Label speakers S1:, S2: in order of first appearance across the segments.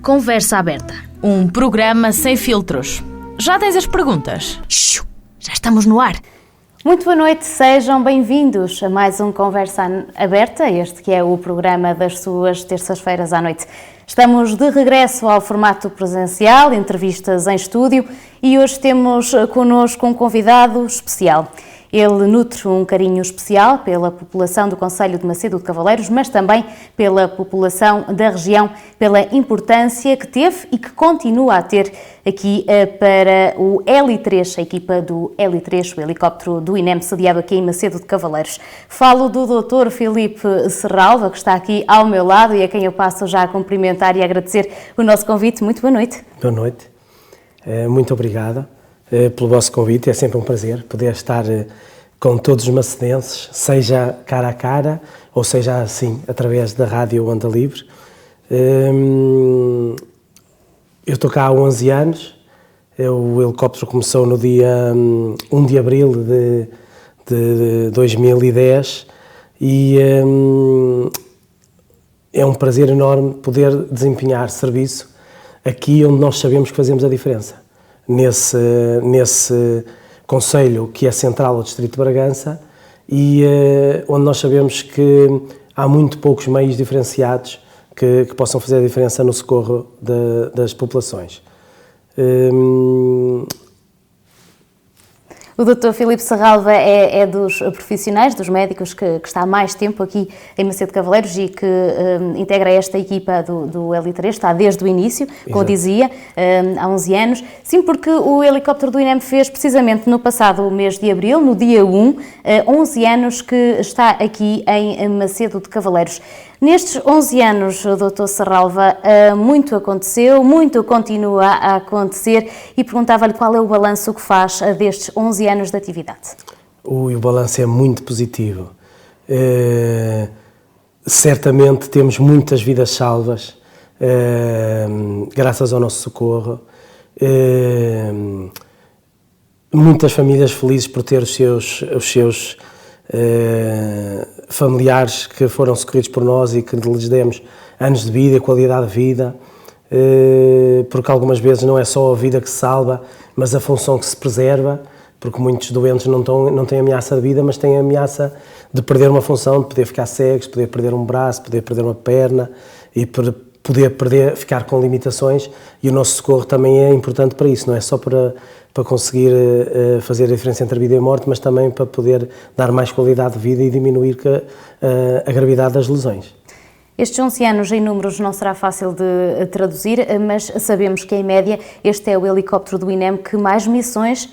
S1: Conversa Aberta.
S2: Um programa sem filtros. Já tens as perguntas?
S1: Já estamos no ar.
S3: Muito boa noite, sejam bem-vindos a mais um Conversa Aberta, este que é o programa das suas terças-feiras à noite. Estamos de regresso ao formato presencial, entrevistas em estúdio, e hoje temos connosco um convidado especial. Ele nutre um carinho especial pela população do concelho de Macedo de Cavaleiros, mas também pela população da região, pela importância que teve e que continua a ter aqui para o Heli3, a equipa do Heli3, o helicóptero do INEM, sediado aqui em Macedo de Cavaleiros. Falo do Dr. Filipe Serralva, que está aqui ao meu lado e a quem eu passo já a cumprimentar e a agradecer o nosso convite. Muito boa noite.
S4: Boa noite. Muito obrigada pelo vosso convite. É sempre um prazer poder estar com todos os macedenses, seja cara a cara ou seja assim, através da rádio Onda Livre. Eu estou cá há 11 anos, o helicóptero começou no dia 1 de abril de 2010 e é um prazer enorme poder desempenhar serviço aqui onde nós sabemos que fazemos a diferença. Nesse concelho que é central ao distrito de Bragança e onde nós sabemos que há muito poucos meios diferenciados que possam fazer a diferença no socorro das populações.
S3: O Dr. Filipe Serralva é dos profissionais, dos médicos que está há mais tempo aqui em Macedo de Cavaleiros e que integra esta equipa do Heli3, está desde o início, como dizia, há 11 anos. Sim, porque o helicóptero do INEM fez precisamente no passado mês de abril, no dia 1, 11 anos que está aqui em Macedo de Cavaleiros. Nestes 11 anos, Dr. Serralva, muito aconteceu, muito continua a acontecer e perguntava-lhe qual é o balanço que faz destes 11 anos de atividade.
S4: O balanço é muito positivo. Certamente temos muitas vidas salvas, graças ao nosso socorro. Muitas famílias felizes por ter os seus familiares que foram socorridos por nós e que lhes demos anos de vida, qualidade de vida, porque algumas vezes não é só a vida que se salva, mas a função que se preserva, porque muitos doentes não têm ameaça de vida, mas têm a ameaça de perder uma função, de poder ficar cegos, poder perder um braço, poder perder uma perna e poder ficar com limitações, e o nosso socorro também é importante para isso, não é só para conseguir fazer a diferença entre a vida e a morte, mas também para poder dar mais qualidade de vida e diminuir a gravidade das lesões.
S3: Estes 11 anos em números não será fácil de traduzir, mas sabemos que, em média, este é o helicóptero do INEM que mais missões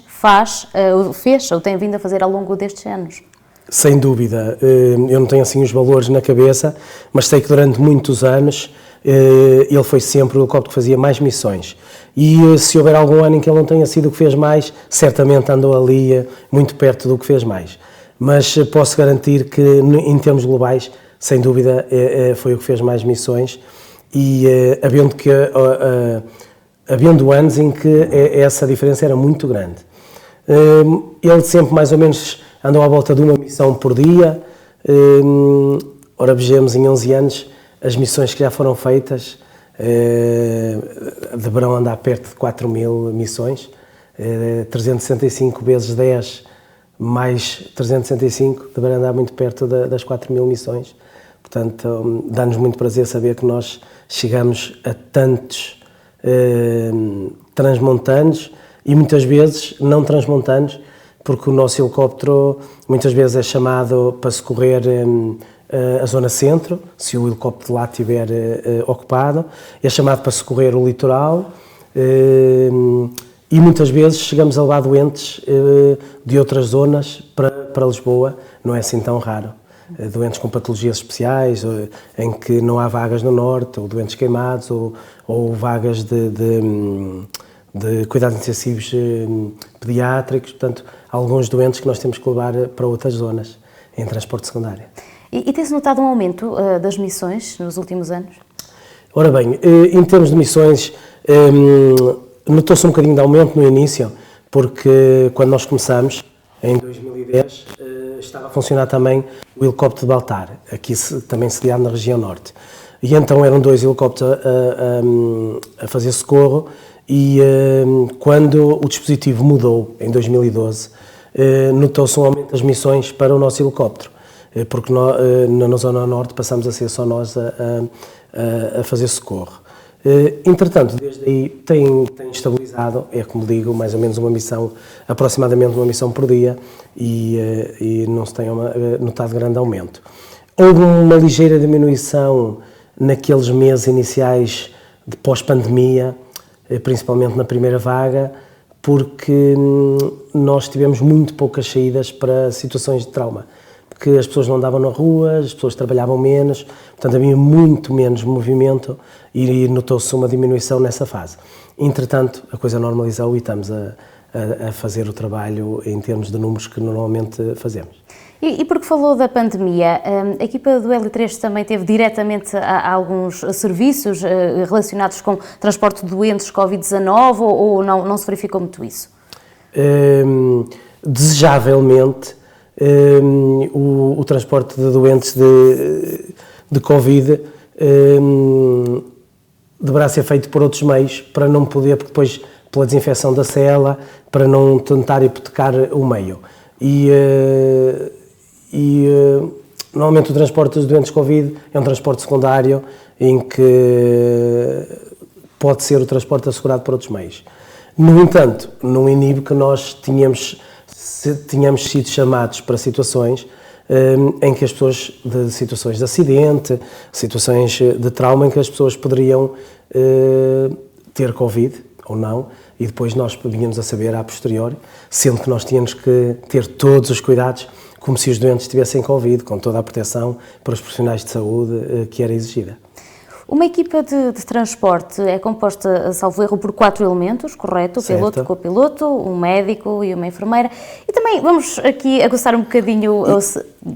S3: fez ou tem vindo a fazer ao longo destes anos.
S4: Sem dúvida. Eu não tenho assim os valores na cabeça, mas sei que durante muitos anos ele foi sempre o helicóptero que fazia mais missões. E se houver algum ano em que ele não tenha sido o que fez mais, certamente andou ali muito perto do que fez mais. Mas posso garantir que, em termos globais, sem dúvida, foi o que fez mais missões, e havendo anos em que essa diferença era muito grande. Ele sempre mais ou menos andou à volta de uma missão por dia. Ora, vejamos, em 11 anos, as missões que já foram feitas deverão andar perto de 4.000 missões, 365 vezes 10 mais 365 deverão andar muito perto das 4.000 missões. Portanto, dá-nos muito prazer saber que nós chegamos a tantos transmontanos e muitas vezes não transmontanos, porque o nosso helicóptero muitas vezes é chamado para socorrer a zona centro, se o helicóptero lá estiver ocupado, é chamado para socorrer o litoral e muitas vezes chegamos a levar doentes de outras zonas para Lisboa, não é assim tão raro. Doentes com patologias especiais, em que não há vagas no norte, ou doentes queimados, ou vagas de cuidados intensivos pediátricos, portanto, alguns doentes que nós temos que levar para outras zonas, em transporte secundário.
S3: E tem-se notado um aumento das missões nos últimos anos?
S4: Ora bem, em termos de missões, notou-se um bocadinho de aumento no início, porque quando nós começamos, em 2010, estava a funcionar também o helicóptero de Baltar, aqui também sediado na região norte. e então eram 2 helicópteros a fazer socorro, e quando o dispositivo mudou, em 2012, notou-se um aumento das missões para o nosso helicóptero, porque na Zona Norte passamos a ser só nós a fazer socorro. Entretanto, desde aí tem estabilizado, é como digo, mais ou menos aproximadamente uma missão por dia, e não se tem notado grande aumento. Houve uma ligeira diminuição naqueles meses iniciais de pós-pandemia, principalmente na primeira vaga, porque nós tivemos muito poucas saídas para situações de trauma, porque as pessoas não andavam na rua, as pessoas trabalhavam menos, portanto havia muito menos movimento e notou-se uma diminuição nessa fase. Entretanto, a coisa normalizou e estamos a fazer o trabalho em termos de números que normalmente fazemos.
S3: E porque falou da pandemia, a equipa do L3 também teve diretamente alguns serviços relacionados com transporte de doentes Covid-19 ou não se verificou muito isso?
S4: Desejavelmente, o transporte de doentes de Covid deverá ser feito por outros meios, para não poder, porque depois, pela desinfecção da cela, para não tentar hipotecar o meio. Normalmente o transporte dos doentes Covid é um transporte secundário em que pode ser o transporte assegurado por outros meios. No entanto, não inibe que nós tínhamos sido chamados para situações em que as pessoas, de situações de acidente, situações de trauma, em que as pessoas poderiam ter Covid ou não, e depois nós vinhamos a saber a posteriori, sendo que nós tínhamos que ter todos os cuidados como se os doentes tivessem Covid, com toda a proteção para os profissionais de saúde que era exigida.
S3: Uma equipa de transporte é composta, salvo erro, por 4 elementos, correto? O piloto, copiloto, um médico e uma enfermeira. E também vamos aqui aguçar um bocadinho...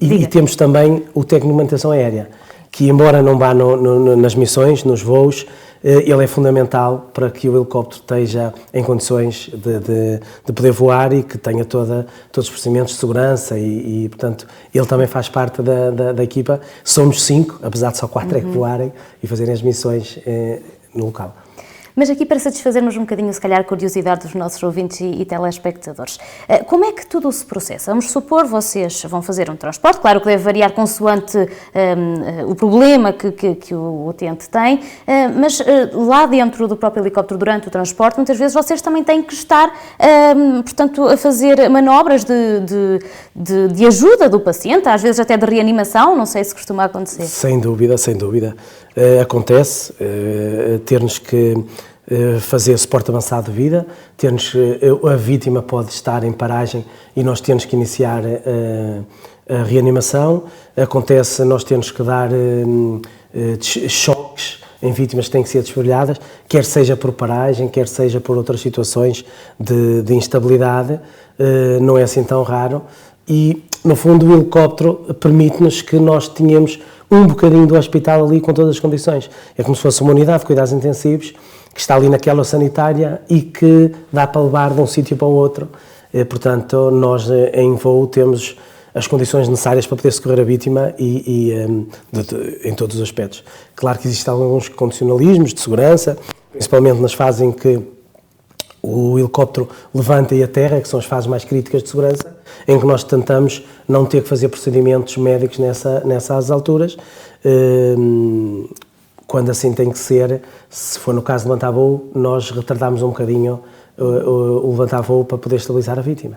S4: E temos também o técnico de manutenção aérea, que embora não vá nas missões, nos voos, ele é fundamental para que o helicóptero esteja em condições de poder voar e que tenha todos os procedimentos de segurança e, portanto, ele também faz parte da equipa. Somos 5, apesar de só 4 é que voarem e fazerem as missões no local.
S3: Mas aqui para satisfazermos um bocadinho, se calhar, a curiosidade dos nossos ouvintes e telespectadores, como é que tudo se processa? Vamos supor, vocês vão fazer um transporte, claro que deve variar consoante o problema que o utente tem, mas lá dentro do próprio helicóptero, durante o transporte, muitas vezes vocês também têm que estar, portanto, a fazer manobras de ajuda do paciente, às vezes até de reanimação, não sei se costuma acontecer.
S4: Sem dúvida, sem dúvida. Acontece termos que fazer suporte avançado de vida, a vítima pode estar em paragem e nós temos que iniciar a reanimação. Acontece nós temos que dar choques em vítimas que têm que ser desfibriladas, quer seja por paragem, quer seja por outras situações de instabilidade, não é assim tão raro. E, no fundo, o helicóptero permite-nos que nós tenhamos um bocadinho do hospital ali com todas as condições. É como se fosse uma unidade de cuidados intensivos que está ali naquela sanitária e que dá para levar de um sítio para o outro. Portanto, nós em voo temos as condições necessárias para poder socorrer a vítima em todos os aspectos. Claro que existem alguns condicionalismos de segurança, principalmente nas fases em que o helicóptero levanta e aterra, que são as fases mais críticas de segurança, em que nós tentamos não ter que fazer procedimentos médicos nessas alturas. Quando assim tem que ser, se for no caso de levantar voo, nós retardamos um bocadinho o levantar voo para poder estabilizar a vítima.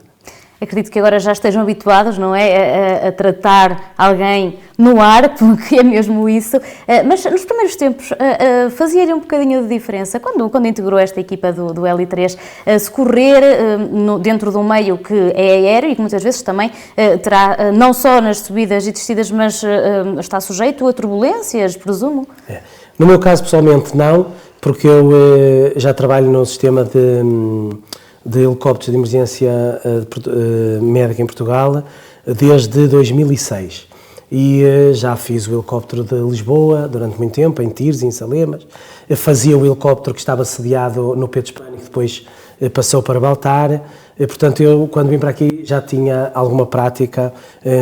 S3: Acredito que agora já estejam habituados, não é, a tratar alguém no ar, porque é mesmo isso, mas nos primeiros tempos fazia-lhe um bocadinho de diferença, quando integrou esta equipa do L3, socorrer dentro de um meio que é aéreo e que muitas vezes também terá, não só nas subidas e descidas, mas está sujeito a turbulências, presumo?
S4: No meu caso, pessoalmente, não, porque eu já trabalho no sistema de helicópteros de emergência médica em Portugal desde 2006 e já fiz o helicóptero de Lisboa durante muito tempo, em Tires e em Salemas, fazia o helicóptero que estava sediado no Pedro Espanha, que depois passou para Baltar, portanto eu quando vim para aqui já tinha alguma prática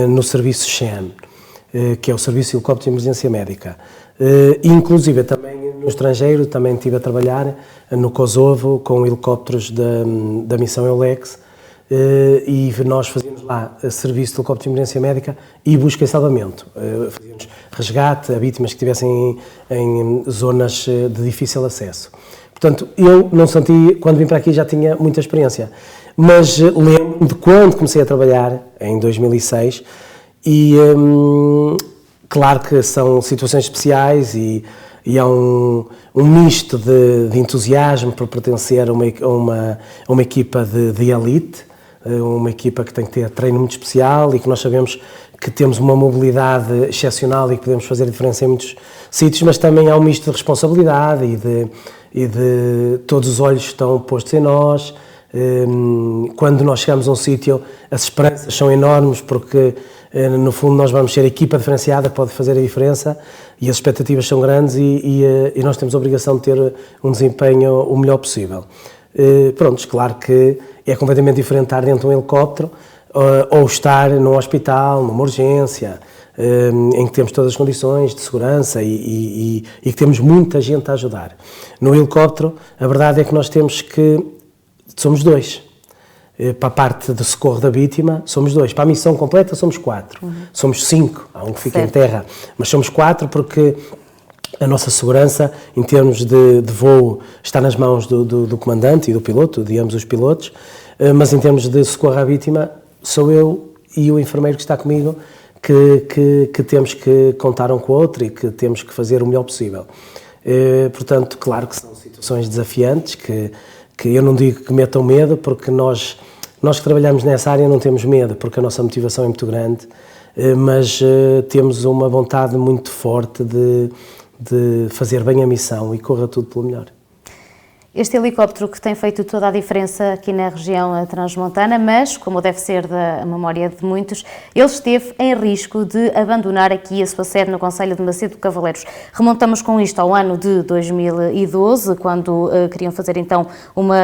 S4: no serviço SHAM, que é o Serviço de Helicóptero de Emergência Médica. Inclusive também no estrangeiro, também estive a trabalhar no Kosovo com helicópteros da missão EULEX, e nós fazíamos lá serviço de helicóptero de emergência médica e busca e salvamento. Fazíamos resgate a vítimas que estivessem em zonas de difícil acesso. Portanto, eu não senti, quando vim para aqui já tinha muita experiência, mas lembro-me de quando comecei a trabalhar, em 2006, e claro que são situações especiais e há um misto de entusiasmo por pertencer a uma equipa de elite, uma equipa que tem que ter treino muito especial e que nós sabemos que temos uma mobilidade excepcional e que podemos fazer a diferença em muitos sítios, mas também há um misto de responsabilidade e de todos os olhos estão postos em nós. Quando nós chegamos a um sítio, as esperanças são enormes porque, no fundo, nós vamos ser a equipa diferenciada que pode fazer a diferença e as expectativas são grandes e nós temos a obrigação de ter um desempenho o melhor possível. Pronto, claro que é completamente diferente estar dentro de um helicóptero ou estar num hospital, numa urgência, em que temos todas as condições de segurança e que temos muita gente a ajudar. No helicóptero, a verdade é que nós somos dois. Para a parte de socorro da vítima, somos dois. Para a missão completa, somos 4. Somos 5, há um que fica em terra, mas somos 4 porque a nossa segurança, em termos de voo, está nas mãos do comandante e do piloto, de ambos os pilotos, mas em termos de socorro à vítima, sou eu e o enfermeiro que está comigo que temos que contar um com o outro e que temos que fazer o melhor possível. Portanto, claro que são situações desafiantes, que eu não digo que metam medo, porque nós que trabalhamos nessa área não temos medo, porque a nossa motivação é muito grande, mas temos uma vontade muito forte de fazer bem a missão e corra tudo pelo melhor.
S3: Este helicóptero que tem feito toda a diferença aqui na região transmontana, mas, como deve ser da memória de muitos, ele esteve em risco de abandonar aqui a sua sede no concelho de Macedo de Cavaleiros. Remontamos com isto ao ano de 2012, quando queriam fazer então uma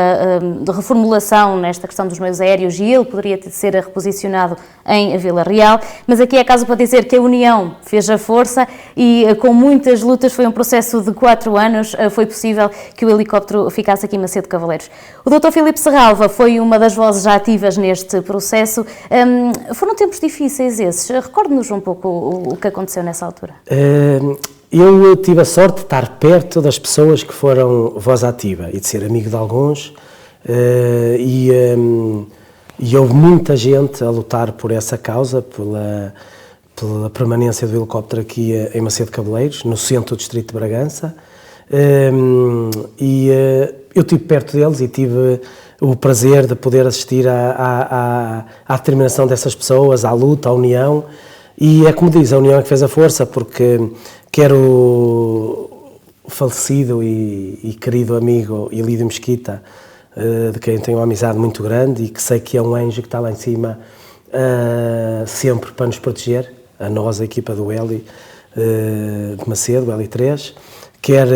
S3: reformulação nesta questão dos meios aéreos e ele poderia ser reposicionado em Vila Real, mas aqui é caso para dizer que a união fez a força e com muitas lutas, foi um processo de 4 anos, foi possível que o helicóptero ficasse aqui em Macedo de Cavaleiros. O Dr. Filipe Serralva foi uma das vozes já ativas neste processo. Foram tempos difíceis esses. Recorde-nos um pouco o que aconteceu nessa altura.
S4: Eu tive a sorte de estar perto das pessoas que foram voz ativa e de ser amigo de alguns, e houve muita gente a lutar por essa causa, pela permanência do helicóptero aqui em Macedo de Cavaleiros, no centro do distrito de Bragança. Eu estive perto deles e tive o prazer de poder assistir à determinação dessas pessoas, à luta, à união, e é como diz, a união é que fez a força, porque quer o falecido e querido amigo Elídio Mesquita, de quem tenho uma amizade muito grande e que sei que é um anjo que está lá em cima sempre para nos proteger, a nós, a equipa do Heli de Macedo, o Heli 3, quer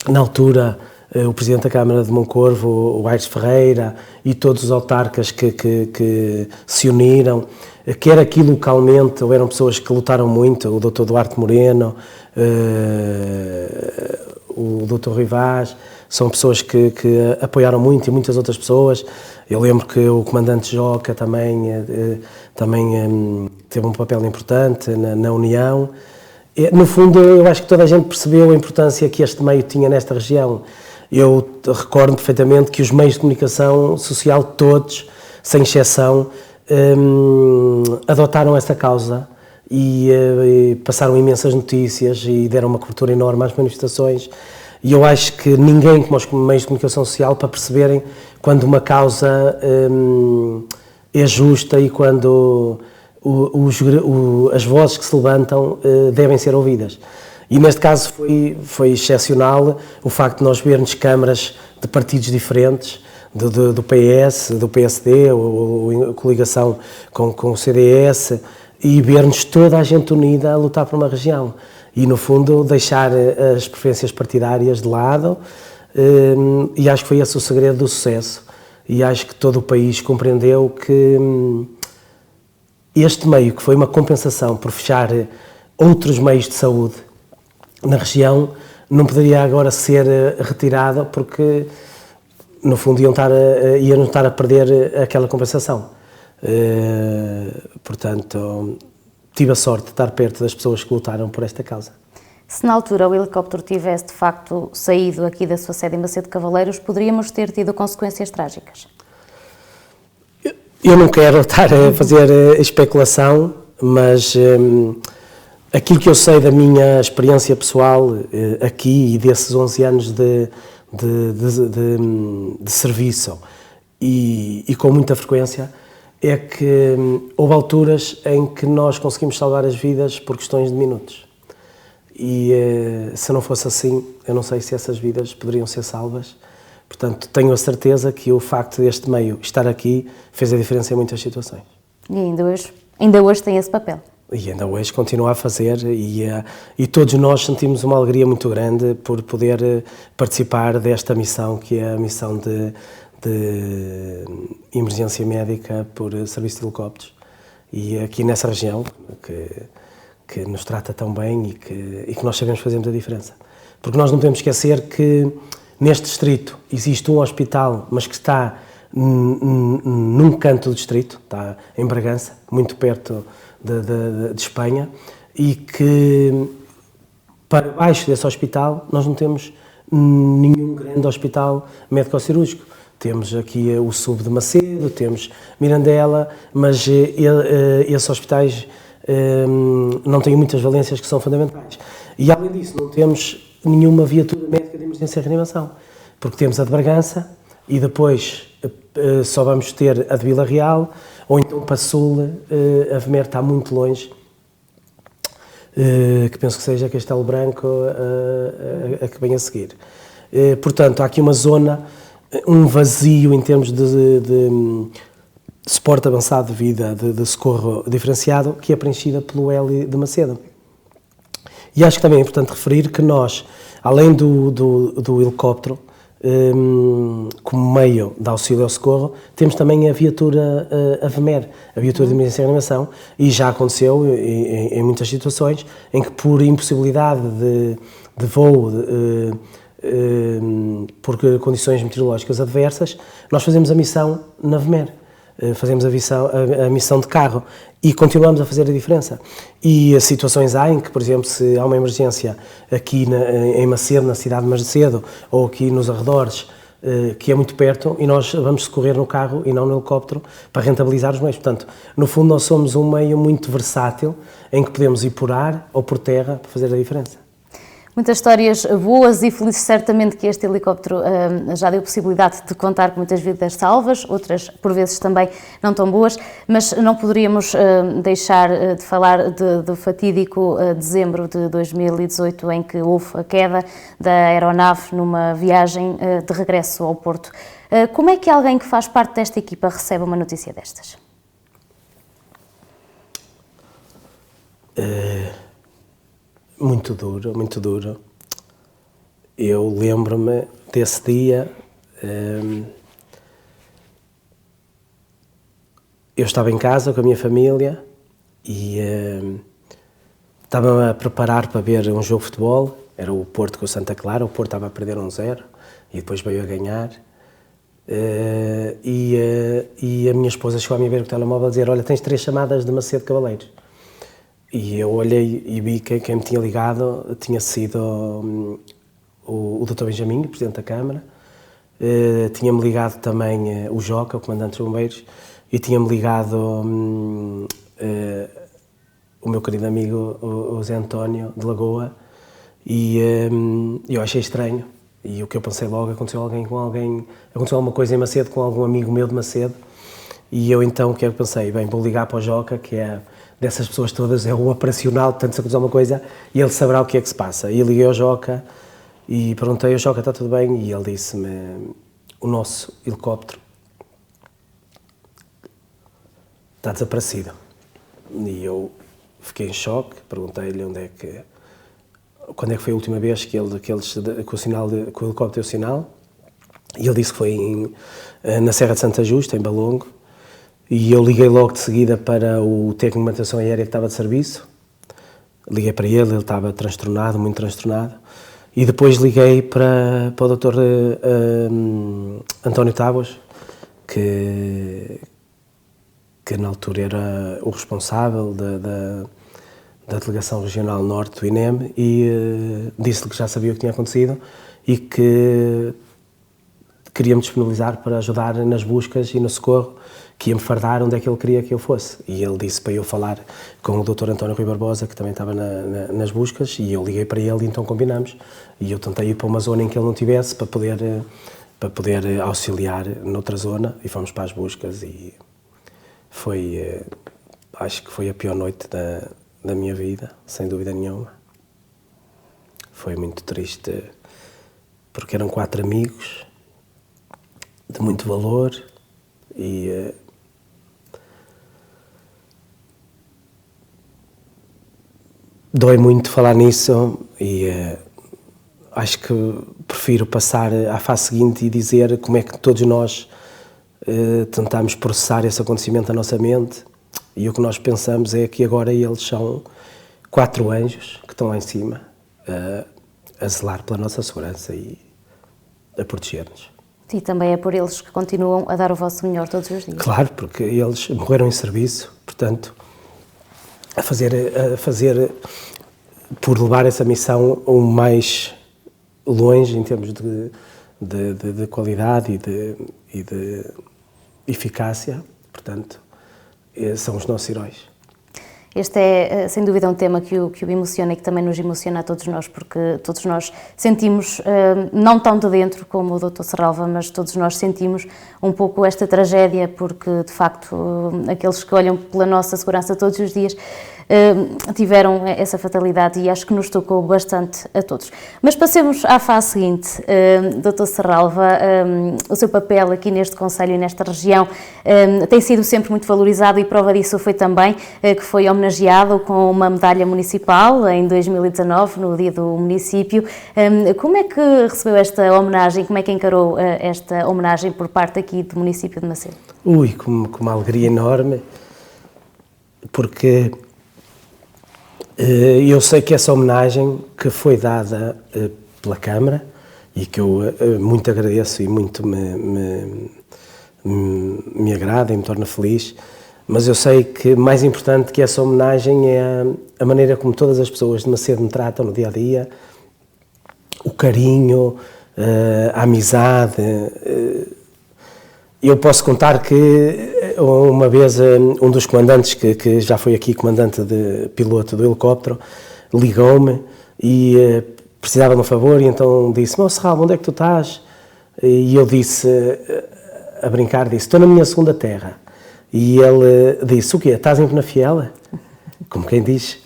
S4: na altura o Presidente da Câmara de Moncorvo, o Aires Ferreira e todos os autarcas que se uniram, quer aqui localmente, eram pessoas que lutaram muito, o Dr. Duarte Moreno, o Dr. Rui Vaz, são pessoas que apoiaram muito e muitas outras pessoas. Eu lembro que o Comandante Joca também teve um papel importante na união. No fundo, eu acho que toda a gente percebeu a importância que este meio tinha nesta região. Eu recordo perfeitamente que os meios de comunicação social, todos, sem exceção, adotaram esta causa e passaram imensas notícias e deram uma cobertura enorme às manifestações. E eu acho que ninguém como os meios de comunicação social para perceberem quando uma causa é justa e quando as vozes que se levantam devem ser ouvidas. E neste caso foi excepcional o facto de nós vermos câmaras de partidos diferentes, do PS, do PSD, ou coligação com o CDS, e vermos toda a gente unida a lutar por uma região. E, no fundo, deixar as preferências partidárias de lado, e acho que foi esse o segredo do sucesso. E acho que todo o país compreendeu que este meio, que foi uma compensação por fechar outros meios de saúde, na região não poderia agora ser retirada porque, no fundo, iam estar a perder aquela compensação. Portanto, tive a sorte de estar perto das pessoas que lutaram por esta causa.
S3: Se na altura o helicóptero tivesse, de facto, saído aqui da sua sede em Macedo de Cavaleiros, poderíamos ter tido consequências trágicas?
S4: Eu não quero estar a fazer especulação, mas aquilo que eu sei da minha experiência pessoal aqui e desses 11 anos de serviço e com muita frequência, é que houve alturas em que nós conseguimos salvar as vidas por questões de minutos. E se não fosse assim, eu não sei se essas vidas poderiam ser salvas. Portanto, tenho a certeza que o facto deste meio estar aqui fez a diferença em muitas situações.
S3: E ainda hoje tem esse papel?
S4: E ainda hoje continua a fazer e todos nós sentimos uma alegria muito grande por poder participar desta missão, que é a missão de emergência médica por serviço de helicópteros. E aqui nessa região, que nos trata tão bem e que nós sabemos fazer muita diferença. Porque nós não podemos esquecer que neste distrito existe um hospital, mas que está num canto do distrito, está em Bragança, muito perto de Espanha, e que para baixo desse hospital nós não temos nenhum grande hospital médico-cirúrgico. Temos aqui o SUB de Macedo, temos Mirandela, mas esses hospitais não têm muitas valências que são fundamentais. E além disso, não temos nenhuma viatura médica de emergência e reanimação, porque temos a de Bragança e depois só vamos ter a de Vila Real, ou então para Sul, a VMER está muito longe, que penso que seja Castelo Branco a que vem a seguir. Portanto, há aqui uma zona, um vazio em termos de suporte avançado de vida, de socorro diferenciado, que é preenchida pelo Heli de Macedo. E acho que também é importante referir que nós, além do helicóptero, como meio de auxílio ao socorro, temos também a viatura, a VMER, a viatura de emergência e reanimação, e já aconteceu em muitas situações em que por impossibilidade de voo, por condições meteorológicas adversas, nós fazemos a missão na VMER. Fazemos a missão de carro e continuamos a fazer a diferença. E situações há em que, por exemplo, se há uma emergência aqui em Macedo, na cidade de Macedo, ou aqui nos arredores, que é muito perto, e nós vamos socorrer no carro e não no helicóptero para rentabilizar os meios. Portanto, no fundo, nós somos um meio muito versátil em que podemos ir por ar ou por terra para fazer a diferença.
S3: Muitas histórias boas e felizes, certamente, que este helicóptero já deu possibilidade de contar com muitas vidas salvas, outras por vezes também não tão boas, mas não poderíamos deixar de falar do fatídico dezembro de 2018, em que houve a queda da aeronave numa viagem de regresso ao Porto. Como é que alguém que faz parte desta equipa recebe uma notícia destas?
S4: Muito duro, muito duro. Eu lembro-me desse dia, eu estava em casa com a minha família e estava-me a preparar para ver um jogo de futebol, era o Porto com o Santa Clara, o Porto estava a perder 1-0 e depois veio a ganhar. E a minha esposa chegou a me ver com o telemóvel a dizer: olha, tens 3 chamadas de Macedo de Cavaleiros. E eu olhei e vi que quem me tinha ligado tinha sido o Dr. Benjamin, o Presidente da Câmara, tinha-me ligado também o Joca, o Comandante dos Bombeiros, e tinha-me ligado o meu querido amigo, o Zé António, de Lagoa, e eu achei estranho. E o que eu pensei logo, aconteceu alguma coisa em Macedo com algum amigo meu de Macedo, e eu então, o que é que pensei? Bem, vou ligar para o Joca, que é dessas pessoas todas, é o operacional, portanto, se acontecer alguma coisa, e ele saberá o que é que se passa. E liguei ao Joca e perguntei ao Joca: está tudo bem? E ele disse-me: o nosso helicóptero está desaparecido. E eu fiquei em choque, perguntei-lhe quando é que foi a última vez que o helicóptero deu sinal, e ele disse que foi na Serra de Santa Justa, em Balongo. E eu liguei logo de seguida para o técnico de manutenção aérea que estava de serviço, Liguei para ele estava transtornado, muito transtornado. E depois liguei para o Dr. António Tábuas, que na altura era o responsável da Delegação Regional Norte do INEM, e disse-lhe que já sabia o que tinha acontecido e que queria-me disponibilizar para ajudar nas buscas e no socorro, que ia-me fardar onde é que ele queria que eu fosse. E ele disse para eu falar com o Dr. António Rui Barbosa, que também estava nas buscas, e eu liguei para ele e então combinamos. E eu tentei ir para uma zona em que ele não estivesse, para poder auxiliar noutra zona, e fomos para as buscas, e foi, acho que foi a pior noite da minha vida, sem dúvida nenhuma. Foi muito triste, porque eram 4 amigos, de muito valor, e dói muito falar nisso, e acho que prefiro passar à fase seguinte e dizer como é que todos nós tentamos processar esse acontecimento na nossa mente, e o que nós pensamos é que agora eles são 4 anjos que estão lá em cima a zelar pela nossa segurança e a proteger-nos.
S3: E também é por eles que continuam a dar o vosso melhor todos os dias.
S4: Claro, porque eles morreram em serviço, portanto, a fazer por levar essa missão o mais longe em termos de qualidade e de eficácia, portanto, são os nossos heróis.
S3: Este é, sem dúvida, um tema que o emociona e que também nos emociona a todos nós, porque todos nós sentimos, não tão de dentro como o Dr. Serralva, mas todos nós sentimos um pouco esta tragédia, porque, de facto, aqueles que olham pela nossa segurança todos os dias tiveram essa fatalidade, e acho que nos tocou bastante a todos. Mas passemos à fase seguinte. Dr. Serralva, o seu papel aqui neste Conselho e nesta região tem sido sempre muito valorizado, e prova disso foi também que foi homenageado com uma medalha municipal em 2019, no dia do município. Como é que recebeu esta homenagem? Como é que encarou esta homenagem por parte aqui do município de Macedo?
S4: Com uma alegria enorme, porque eu sei que essa homenagem que foi dada pela Câmara, e que eu muito agradeço e muito me agrada e me torna feliz, mas eu sei que mais importante que essa homenagem é a maneira como todas as pessoas de Macedo me tratam no dia-a-dia, o carinho, a amizade. Eu posso contar que uma vez um dos comandantes, que já foi aqui comandante de piloto do helicóptero, ligou-me e precisava de um favor, e então disse: "Meu Serralva, onde é que tu estás?" E eu disse, a brincar, disse: "Estou na minha segunda terra." E ele disse: "O quê? Estás em Penafiel?" Como quem diz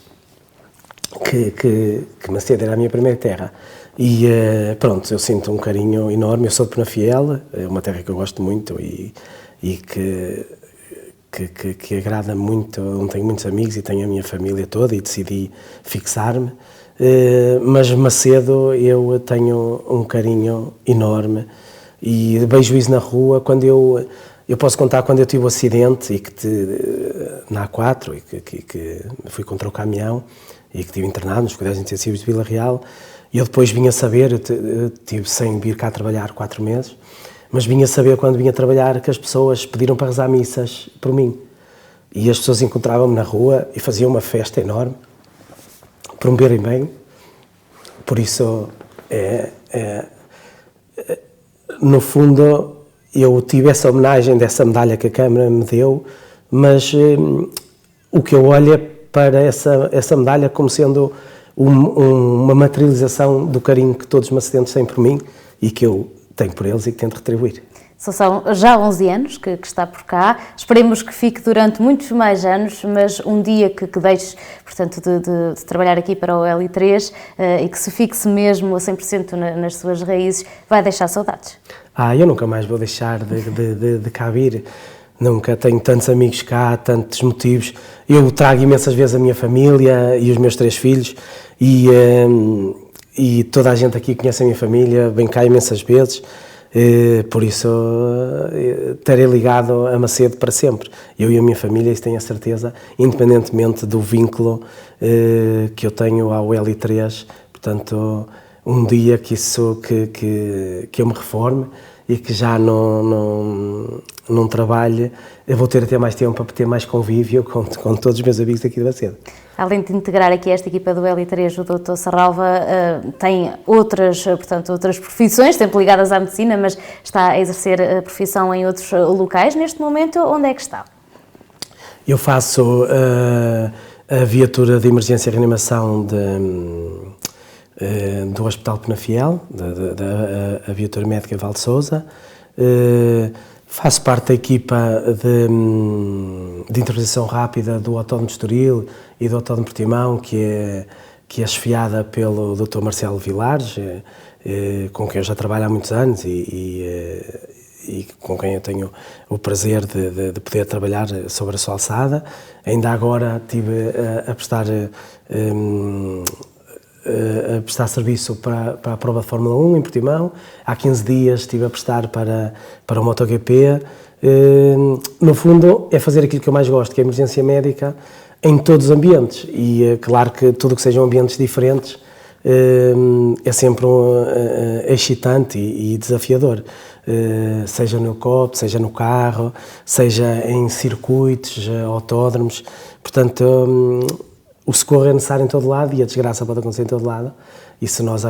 S4: que Macedo era a minha primeira terra. E pronto, eu sinto um carinho enorme. Eu sou de Penafiel, é uma terra que eu gosto muito e que agrada muito, onde tenho muitos amigos e tenho a minha família toda, e decidi fixar-me. Mas Macedo eu tenho um carinho enorme, e vejo isso na rua. Quando eu posso contar quando eu tive o acidente e na A4, e que fui contra o caminhão e que estive internado nos cuidados intensivos de Vila Real. E eu depois vim a saber, eu tive sem vir cá trabalhar 4 meses, mas vim a saber quando vim a trabalhar que as pessoas pediram para rezar missas por mim. E as pessoas encontravam-me na rua e faziam uma festa enorme, por me verem bem. Por isso, no fundo, eu tive essa homenagem dessa medalha que a Câmara me deu, mas o que eu olho é para essa medalha como sendo uma materialização do carinho que todos os macedenses têm por mim e que eu tenho por eles e que tento retribuir.
S3: São já 11 anos que está por cá, esperemos que fique durante muitos mais anos, mas um dia que deixe, portanto, de trabalhar aqui para o L3 e que se fixe mesmo a 100% nas suas raízes, vai deixar saudades?
S4: Eu nunca mais vou deixar de cá vir. Nunca, tenho tantos amigos cá, tantos motivos. Eu trago imensas vezes a minha família e os meus 3 filhos, e toda a gente aqui conhece a minha família, vem cá imensas vezes, por isso estarei ligado a Macedo para sempre. Eu e a minha família, isso tenho a certeza, independentemente do vínculo que eu tenho ao L3, portanto, um dia que eu me reforme e que já não trabalhe, eu vou ter até mais tempo para ter mais convívio com todos os meus amigos aqui de Macedo.
S3: Além de integrar aqui esta equipa do L3, o Dr. Sarralva tem outras profissões, sempre ligadas à medicina, mas está a exercer a profissão em outros locais. Neste momento, onde é que está?
S4: Eu faço a viatura de emergência e reanimação do Hospital Penafiel, a viatura médica Val de Sousa. Faço parte da equipa de intervenção rápida do Autódromo de Estoril e do Autódromo de Portimão, que é chefiada pelo Dr. Marcelo Vilares, com quem eu já trabalho há muitos anos e com quem eu tenho o prazer de poder trabalhar sobre a sua alçada. Ainda agora estive a prestar serviço para a prova de Fórmula 1 em Portimão. Há 15 dias estive a prestar para o MotoGP. No fundo, é fazer aquilo que eu mais gosto, que é a emergência médica em todos os ambientes. E é claro que tudo que sejam ambientes diferentes é sempre excitante e desafiador. Seja no helicóptero, seja no carro, seja em circuitos, autódromos. Portanto, o socorro é necessário em todo lado e a desgraça pode acontecer em todo lado. E se nós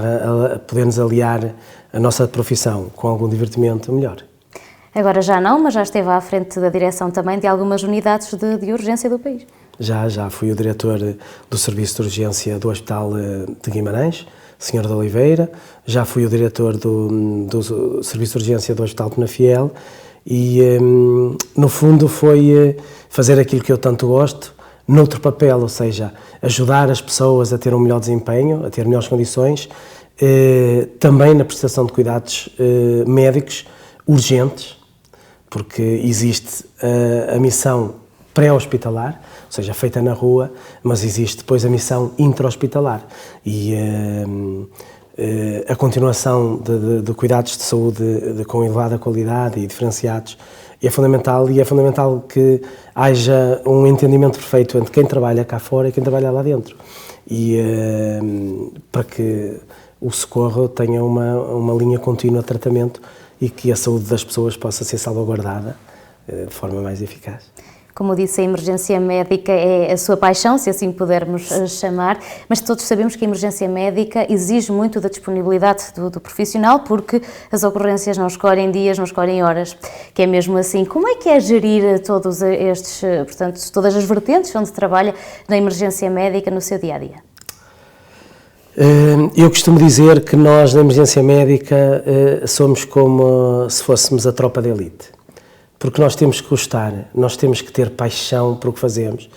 S4: pudermos aliar a nossa profissão com algum divertimento, melhor. Agora já não, mas já esteve à frente da direção também de algumas unidades de urgência do país. Já fui o diretor do Serviço de Urgência do Hospital de Guimarães, Sr. de Oliveira, já fui o diretor do Serviço de Urgência do Hospital Penafiel e, no fundo, foi fazer aquilo que eu tanto gosto, noutro papel, ou seja, ajudar as pessoas a ter um melhor desempenho, a ter melhores condições, também na prestação de cuidados médicos urgentes, porque existe a missão pré-hospitalar, ou seja, feita na rua, mas existe depois a missão intra-hospitalar e a continuação de cuidados de saúde com elevada qualidade e diferenciados é fundamental, e é fundamental que haja um entendimento perfeito entre quem trabalha cá fora e quem trabalha lá dentro, e para que o socorro tenha uma linha contínua de tratamento e que a saúde das pessoas possa ser salvaguardada de forma mais eficaz.
S3: Como disse, a emergência médica é a sua paixão, se assim pudermos chamar, mas todos sabemos que a emergência médica exige muito da disponibilidade do profissional, porque as ocorrências não escolhem dias, não escolhem horas, que é mesmo assim. Como é que é gerir todos estes, portanto, todas as vertentes onde trabalha na emergência médica no seu dia-a-dia?
S4: Eu costumo dizer que nós, na emergência médica, somos como se fôssemos a tropa de elite. Porque nós temos que gostar, nós temos que ter paixão por o que fazemos,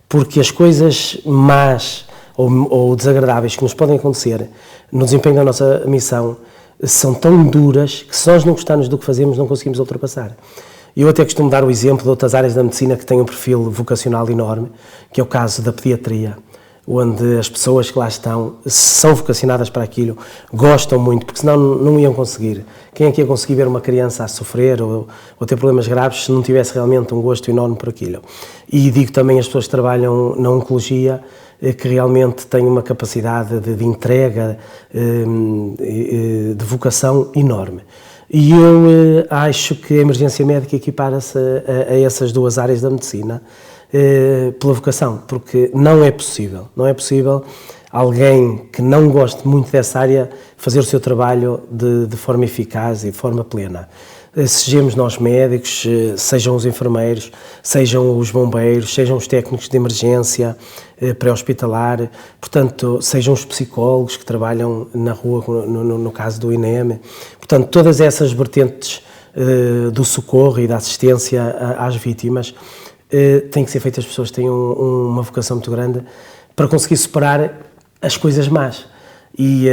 S4: porque as coisas más ou desagradáveis que nos podem acontecer no desempenho da nossa missão são tão duras que se nós não gostarmos do que fazemos não conseguimos ultrapassar. Eu até costumo dar o exemplo de outras áreas da medicina que têm um perfil vocacional enorme, que é o caso da pediatria, onde as pessoas que lá estão são vocacionadas para aquilo, gostam muito, porque senão não iam conseguir. Quem é que ia conseguir ver uma criança a sofrer ou ter problemas graves se não tivesse realmente um gosto enorme por aquilo? E digo também as pessoas que trabalham na oncologia, que realmente têm uma capacidade de entrega, de vocação enorme. E eu acho que a emergência médica equipara-se a essas duas áreas da medicina, pela vocação, porque não é possível alguém que não goste muito dessa área fazer o seu trabalho de forma eficaz e de forma plena. Sejamos nós médicos, sejam os enfermeiros, sejam os bombeiros, sejam os técnicos de emergência pré-hospitalar, portanto, sejam os psicólogos que trabalham na rua, no caso do INEM, portanto, todas essas vertentes do socorro e da assistência às vítimas têm que ser feitas, as pessoas têm uma vocação muito grande para conseguir superar as coisas más. E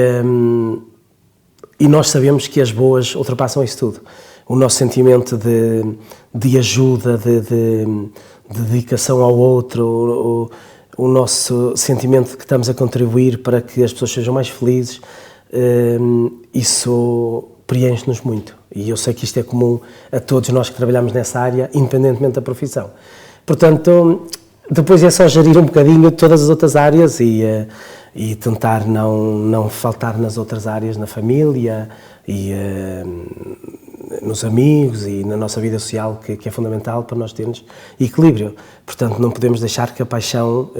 S4: nós sabemos que as boas ultrapassam isso tudo. O nosso sentimento de ajuda, de dedicação ao outro, o nosso sentimento de que estamos a contribuir para que as pessoas sejam mais felizes, isso preenche-nos muito. E eu sei que isto é comum a todos nós que trabalhamos nessa área, independentemente da profissão. Portanto, Depois é só gerir um bocadinho todas as outras áreas e tentar não faltar nas outras áreas, na família e nos amigos e na nossa vida social, que é fundamental para nós termos equilíbrio. Portanto, não podemos deixar que a paixão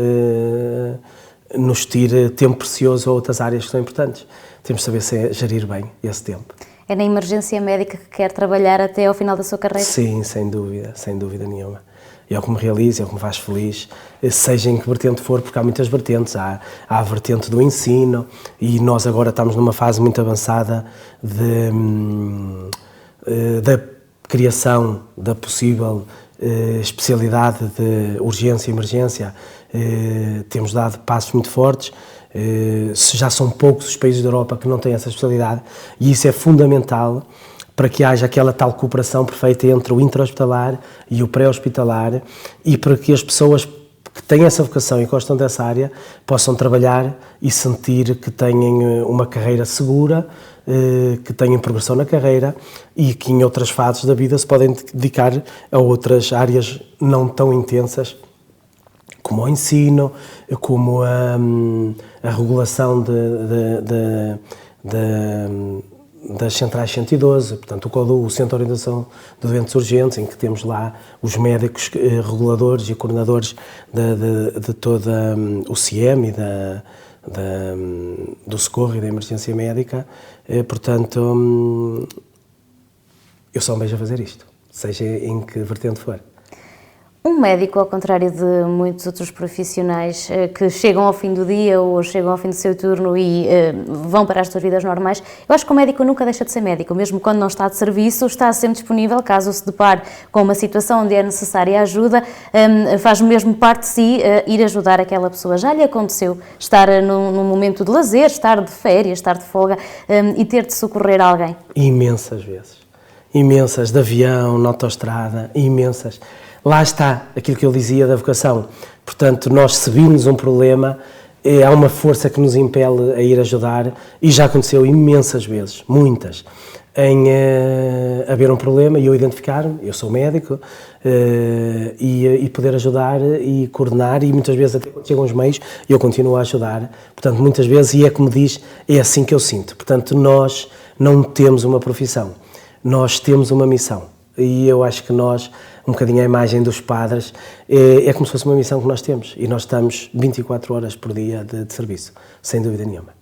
S4: nos tire tempo precioso a outras áreas que são importantes. Temos de saber gerir bem esse tempo.
S3: É na emergência médica que quer trabalhar até ao final da sua carreira?
S4: Sim, sem dúvida nenhuma. É o que me realiza, é o que me faz feliz, seja em que vertente for, porque há muitas vertentes. Há a vertente do ensino e nós agora estamos numa fase muito avançada da criação da possível especialidade de urgência e emergência. Temos dado passos muito fortes. Já são poucos os países da Europa que não têm essa especialidade e isso é fundamental para que haja aquela tal cooperação perfeita entre o intra-hospitalar e o pré-hospitalar e para que as pessoas que têm essa vocação e gostam dessa área possam trabalhar e sentir que têm uma carreira segura, que têm progressão na carreira e que em outras fases da vida se podem dedicar a outras áreas não tão intensas, como o ensino, como a regulação das centrais 112, portanto o Centro de Orientação de Doentes Urgentes, em que temos lá os médicos reguladores e coordenadores de todo o CIEM e do socorro e da emergência médica. Portanto, eu só me vejo a fazer isto, seja em que vertente for.
S3: Um médico, ao contrário de muitos outros profissionais que chegam ao fim do dia ou chegam ao fim do seu turno e vão para as suas vidas normais, eu acho que o médico nunca deixa de ser médico, mesmo quando não está de serviço, está sempre disponível caso se depare com uma situação onde é necessária ajuda, faz mesmo parte de si ir ajudar aquela pessoa. Já lhe aconteceu estar num momento de lazer, estar de férias, estar de folga e ter de socorrer alguém?
S4: Imensas vezes, imensas, de avião, na autoestrada, imensas. Lá está aquilo que eu dizia da vocação. Portanto, nós se virmos um problema, há uma força que nos impele a ir ajudar e já aconteceu imensas vezes, muitas, em haver um problema e eu identificar-me, eu sou médico, e poder ajudar e coordenar e muitas vezes até quando chegam os meios eu continuo a ajudar. Portanto, muitas vezes, e é como diz, é assim que eu sinto. Portanto, nós não temos uma profissão, nós temos uma missão. E eu acho que nós, um bocadinho a imagem dos padres, é como se fosse uma missão que nós temos e nós estamos 24 horas por dia de serviço, sem dúvida nenhuma.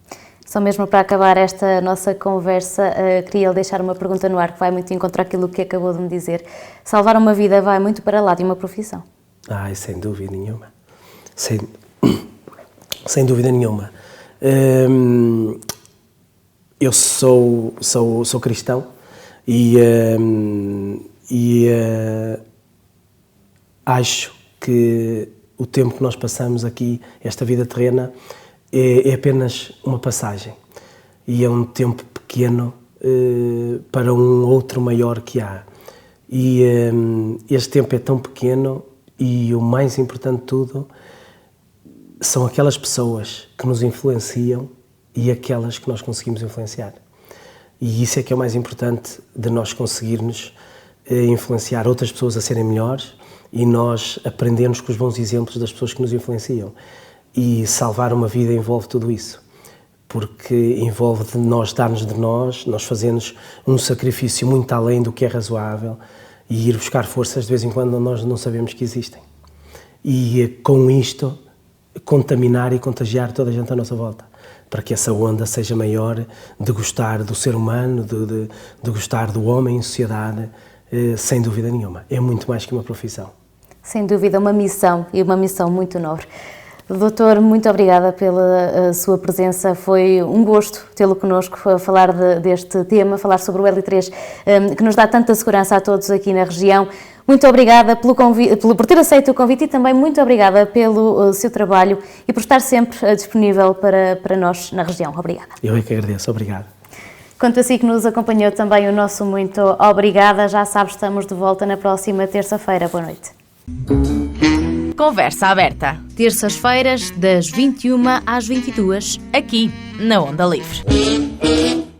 S3: Só mesmo para acabar esta nossa conversa, queria deixar uma pergunta no ar que vai muito encontrar aquilo que acabou de me dizer. Salvar uma vida vai muito para lá de uma profissão?
S4: Sem dúvida nenhuma. Sem dúvida nenhuma. Eu sou cristão. Acho que o tempo que nós passamos aqui, esta vida terrena, é apenas uma passagem e é um tempo pequeno para um outro maior que há. E este tempo é tão pequeno e o mais importante de tudo são aquelas pessoas que nos influenciam e aquelas que nós conseguimos influenciar. E isso é que é o mais importante de nós conseguirmos influenciar outras pessoas a serem melhores e nós aprendermos com os bons exemplos das pessoas que nos influenciam. E salvar uma vida envolve tudo isso, porque envolve de nós darmos de nós fazermos um sacrifício muito além do que é razoável e ir buscar forças de vez em quando nós não sabemos que existem. E com isto contaminar e contagiar toda a gente à nossa volta, para que essa onda seja maior de gostar do ser humano, de gostar do homem em sociedade, sem dúvida nenhuma. É muito mais que uma profissão. Sem
S3: dúvida, uma missão, e uma missão muito nobre. Doutor, muito obrigada pela sua presença, foi um gosto tê-lo connosco a falar deste tema, falar sobre o L3, que nos dá tanta segurança a todos aqui na região. Muito obrigada por ter aceito o convite e também muito obrigada pelo seu trabalho e por estar sempre disponível para nós na região. Obrigada.
S4: Eu é que agradeço, obrigado.
S3: Quanto a si que nos acompanhou também, o nosso muito obrigada. Já sabe, estamos de volta na próxima terça-feira. Boa noite.
S2: Conversa aberta.
S1: Terças-feiras, das 21 às 22,
S2: aqui na Onda Livre.